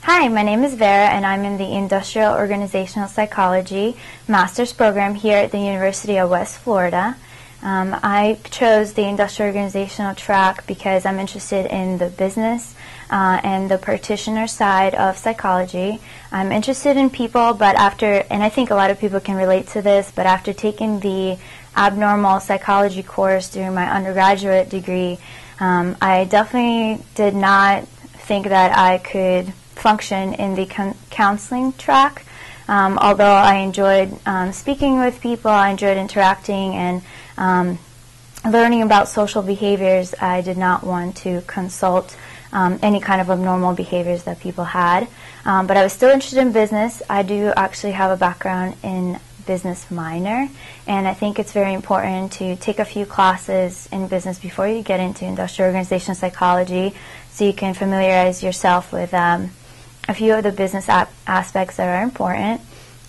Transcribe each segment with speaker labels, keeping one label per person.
Speaker 1: Hi, my name is Vera and I'm in the Industrial Organizational Psychology Master's Program here at the University of West Florida. I chose the Industrial Organizational track because I'm interested in the business and the practitioner side of psychology. I'm interested in people, but and I think a lot of people can relate to this, but after taking the abnormal psychology course during my undergraduate degree, I definitely did not think that I could function in the counseling track. Although I enjoyed speaking with people, I enjoyed interacting and learning about social behaviors, I did not want to consult any kind of abnormal behaviors that people had. But I was still interested in business. I do actually have a background in business minor, and I think it's very important to take a few classes in business before you get into industrial organizational psychology so you can familiarize yourself with a few of the business aspects that are important.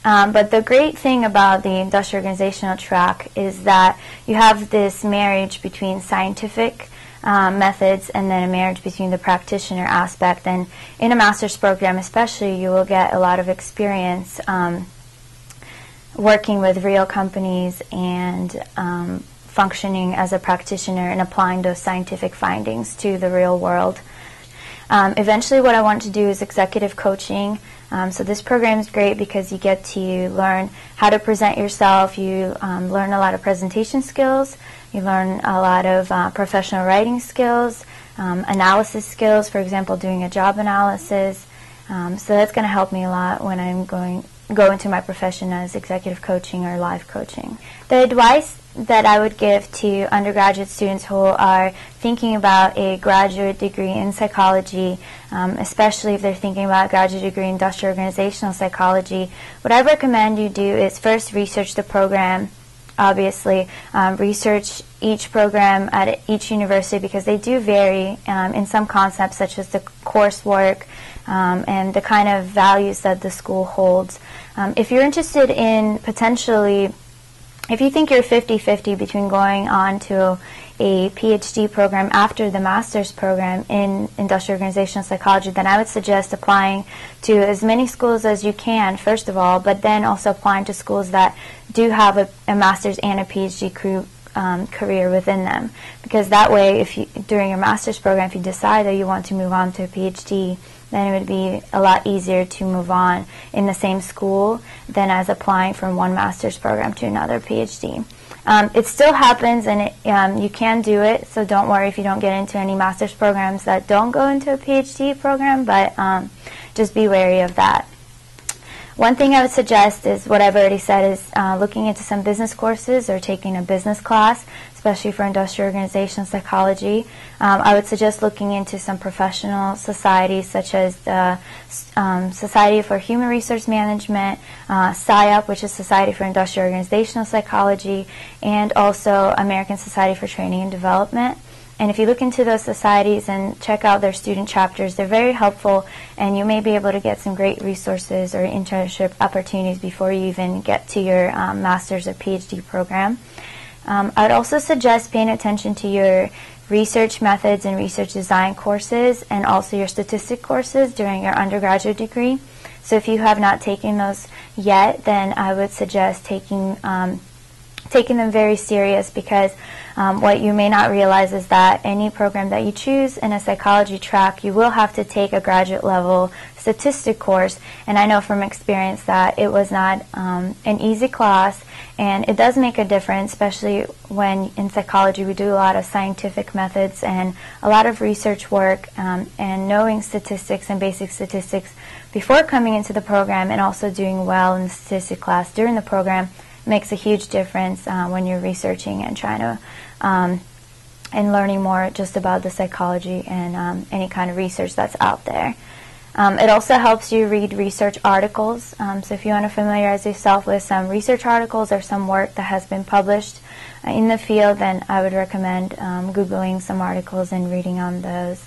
Speaker 1: But the great thing about the industrial organizational track is that you have this marriage between scientific methods and then a marriage between the practitioner aspect. And in a master's program especially, you will get a lot of experience working with real companies and functioning as a practitioner and applying those scientific findings to the real world. Eventually what I want to do is executive coaching. So this program is great because you get to learn how to present yourself. You learn a lot of presentation skills. You learn a lot of professional writing skills, analysis skills, for example, doing a job analysis. So that's going to help me a lot when I'm go into my profession as executive coaching or life coaching. The advice that I would give to undergraduate students who are thinking about a graduate degree in psychology, especially if they're thinking about a graduate degree in industrial organizational psychology, what I recommend you do is first research the program. Obviously, research each program at each university because they do vary in some concepts such as the coursework and the kind of values that the school holds. If you're interested in if you think you're 50-50 between going on to a PhD program after the master's program in industrial organizational psychology, then I would suggest applying to as many schools as you can, first of all, but then also applying to schools that do have a master's and a PhD career within them. Because that way, during your master's program, if you decide that you want to move on to a PhD, then it would be a lot easier to move on in the same school than as applying from one master's program to another PhD. It still happens, and you can do it, so don't worry if you don't get into any master's programs that don't go into a PhD program, but just be wary of that. One thing I would suggest is what I've already said is looking into some business courses or taking a business class, especially for industrial organizational psychology. I would suggest looking into some professional societies such as the Society for Human Resource Management, SIOP, which is Society for Industrial Organizational Psychology, and also American Society for Training and Development. And if you look into those societies and check out their student chapters, they're very helpful, and you may be able to get some great resources or internship opportunities before you even get to your master's or PhD program. I would also suggest paying attention to your research methods and research design courses and also your statistic courses during your undergraduate degree. So if you have not taken those yet, then I would suggest taking them very serious because what you may not realize is that any program that you choose in a psychology track, you will have to take a graduate level statistic course, and I know from experience that it was not an easy class, and it does make a difference, especially when in psychology we do a lot of scientific methods and a lot of research work, and knowing statistics and basic statistics before coming into the program and also doing well in the statistics class during the program makes a huge difference when you're researching and trying to and learning more just about the psychology and any kind of research that's out there. It also helps you read research articles. So if you want to familiarize yourself with some research articles or some work that has been published in the field, then I would recommend Googling some articles and reading on those.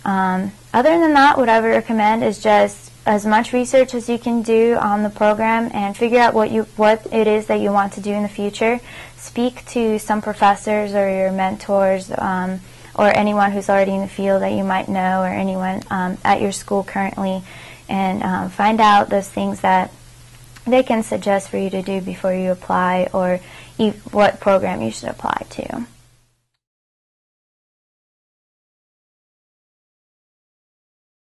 Speaker 1: Other than that, what I would recommend is just as much research as you can do on the program and figure out what it is that you want to do in the future. Speak to some professors or your mentors or anyone who's already in the field that you might know, or anyone at your school currently, and find out those things that they can suggest for you to do before you apply, or what program you should apply to.